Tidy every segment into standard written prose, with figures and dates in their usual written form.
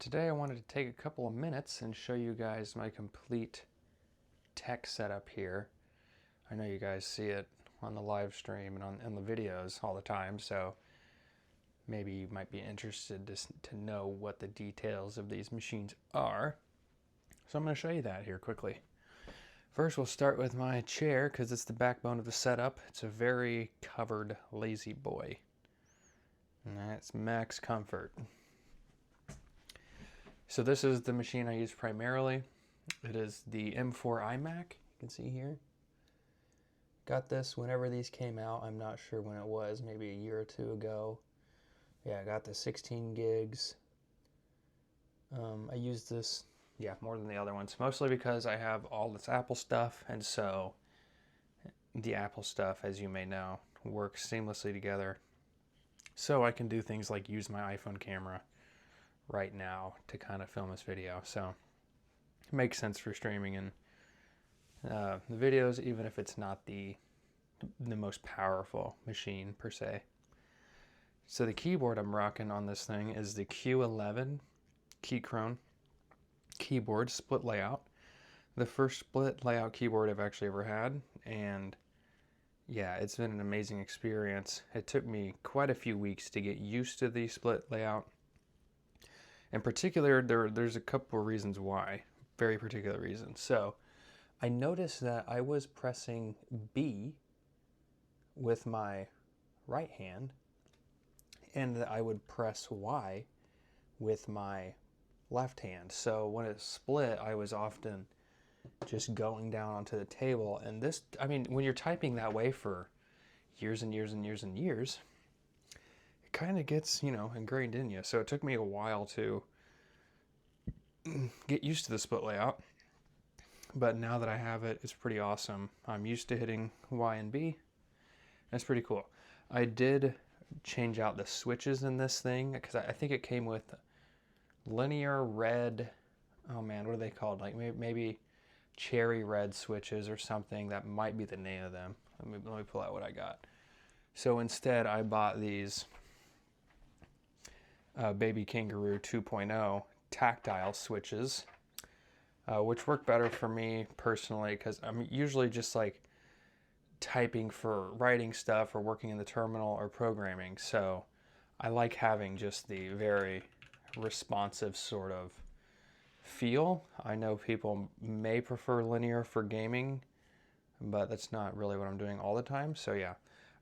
Today I wanted to take a couple of minutes and show you guys my complete tech setup here. I know you guys see it on the live stream and on the videos all the time, so maybe you might be interested to know what the details of these machines are. So I'm going to show you that here quickly. First we'll start with my chair because it's the backbone of the setup. It's a very covered lazy boy. And that's max comfort. So this is the machine I use primarily. It is the M4 iMac, you can see here. Got this whenever these came out. I'm not sure when it was, maybe a year or two ago. Yeah, I got the 16 gigs. I use this, more than the other ones, mostly because I have all this Apple stuff, and so the Apple stuff, as you may know, works seamlessly together. So I can do things like use my iPhone camera right now to kind of film this video, so it makes sense for streaming and the videos, even if it's not the most powerful machine per se. So the keyboard I'm rocking on this thing is the Q11 Keychron keyboard, split layout. The first split layout keyboard I've actually ever had, and yeah, it's been an amazing experience. It took me quite a few weeks to get used to the split layout. In particular, there's a couple of reasons why, very particular reasons. So I noticed that I was pressing B with my right hand and that I would press Y with my left hand. So when it split, I was often just going down onto the table. And this, I mean, when you're typing that way for years and years and years and years, kind of gets, ingrained in you. So it took me a while to get used to the split layout, but now that I have it, it's pretty awesome. I'm used to hitting Y and B. That's pretty cool. I did change out the switches in this thing because I think it came with linear red, oh man, what are they called? Like maybe cherry red switches or something. That might be the name of them. Let me pull out what I got. So instead I bought these Baby Kangaroo 2.0 tactile switches, which work better for me personally because I'm usually just like typing for writing stuff or working in the terminal or programming. So I like having just the very responsive sort of feel. I know people may prefer linear for gaming, but that's not really what I'm doing all the time. So yeah,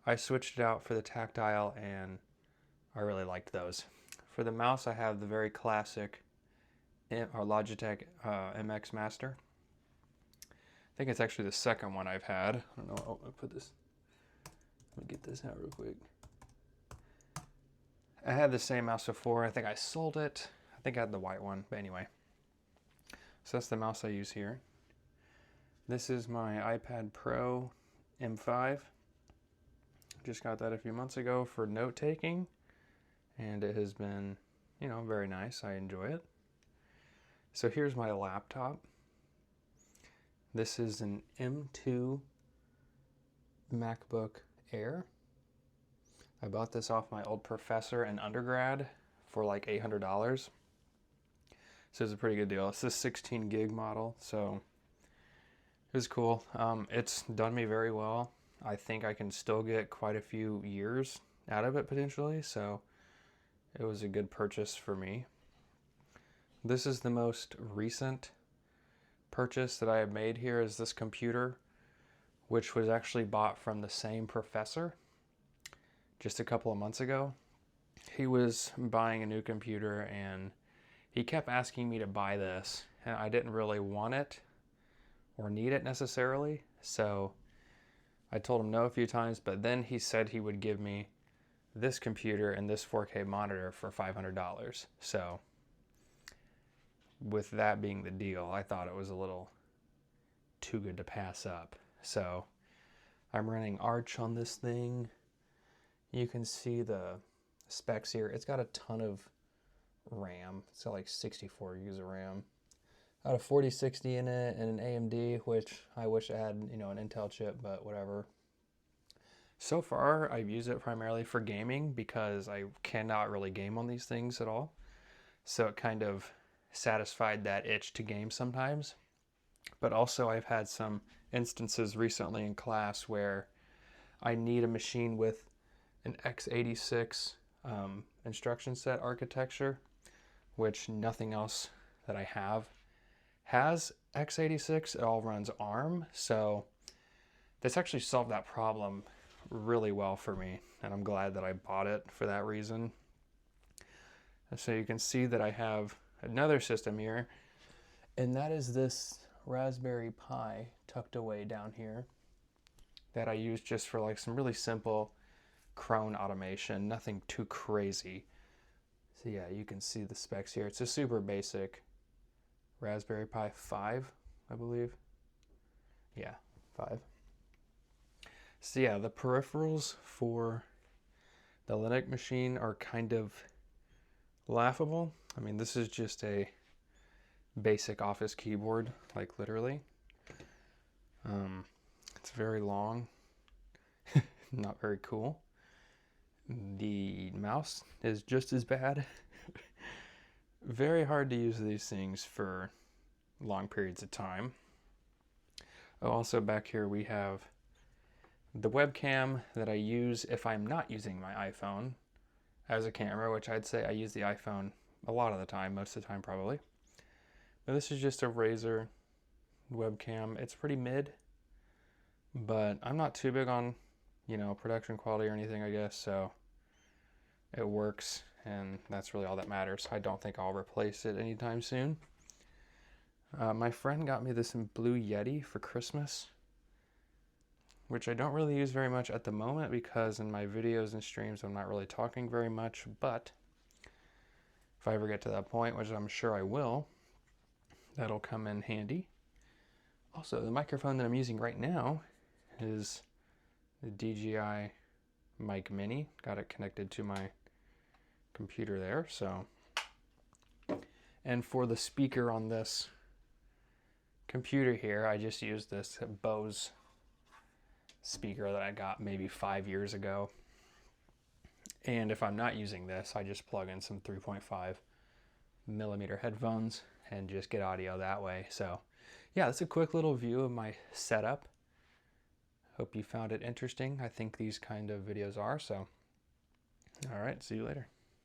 I switched it out for the tactile and I really liked those. For the mouse, I have the very classic Logitech MX Master. I think it's actually the second one I've had. I don't know. I'll put this. Let me get this out real quick. I had the same mouse before. I think I sold it. I think I had the white one, but anyway. So that's the mouse I use here. This is my iPad Pro M5. Just got that a few months ago for note taking, and it has been, very nice. I enjoy it. So here's my laptop. This is an M2 MacBook Air. I bought this off my old professor in undergrad for like $800. So it's a pretty good deal. It's the 16 gig model, so it was cool. It's done me very well. I think I can still get quite a few years out of it potentially, so it was a good purchase for me. This is the most recent purchase that I have made here, is this computer, which was actually bought from the same professor just a couple of months ago. He was buying a new computer and he kept asking me to buy this, and I didn't really want it or need it necessarily, so I told him no a few times, but then he said he would give me this computer and this 4K monitor for $500. So with that being the deal, I thought it was a little too good to pass up. So I'm running Arch on this thing. You can see the specs here. It's got a ton of RAM. It's got like 64 gigs of RAM. Got a 4060 in it and an AMD, which I wish I had, an Intel chip, but whatever. So far, I've used it primarily for gaming because I cannot really game on these things at all. So it kind of satisfied that itch to game sometimes. But also I've had some instances recently in class where I need a machine with an x86 instruction set architecture, which nothing else that I have has x86. It all runs ARM, so this actually solved that problem really well for me, and I'm glad that I bought it for that reason. And so you can see that I have another system here, and that is this Raspberry Pi tucked away down here that I use just for like some really simple Cron automation, nothing too crazy. So yeah, you can see the specs here. It's a super basic Raspberry Pi 5, I believe. Yeah, 5. So yeah, the peripherals for the Linux machine are kind of laughable. I mean, this is just a basic office keyboard, like literally. It's very long, not very cool. The mouse is just as bad. Very hard to use these things for long periods of time. Oh, also back here we have the webcam that I use if I'm not using my iPhone as a camera, which I'd say I use the iPhone a lot of the time, most of the time probably. But this is just a Razer webcam. It's pretty mid, but I'm not too big on, production quality or anything, I guess, so it works, and that's really all that matters. I don't think I'll replace it anytime soon. My friend got me this in Blue Yeti for Christmas, which I don't really use very much at the moment because in my videos and streams I'm not really talking very much, but if I ever get to that point, which I'm sure I will, that'll come in handy. Also, the microphone that I'm using right now is the DJI Mic Mini. Got it connected to my computer there, so. And for the speaker on this computer here, I just used this Bose speaker that I got maybe 5 years ago. And if I'm not using this, I just plug in some 3.5 millimeter headphones and just get audio that way. So yeah, that's a quick little view of my setup. Hope you found it interesting. I think these kind of videos are, so all right, see you later.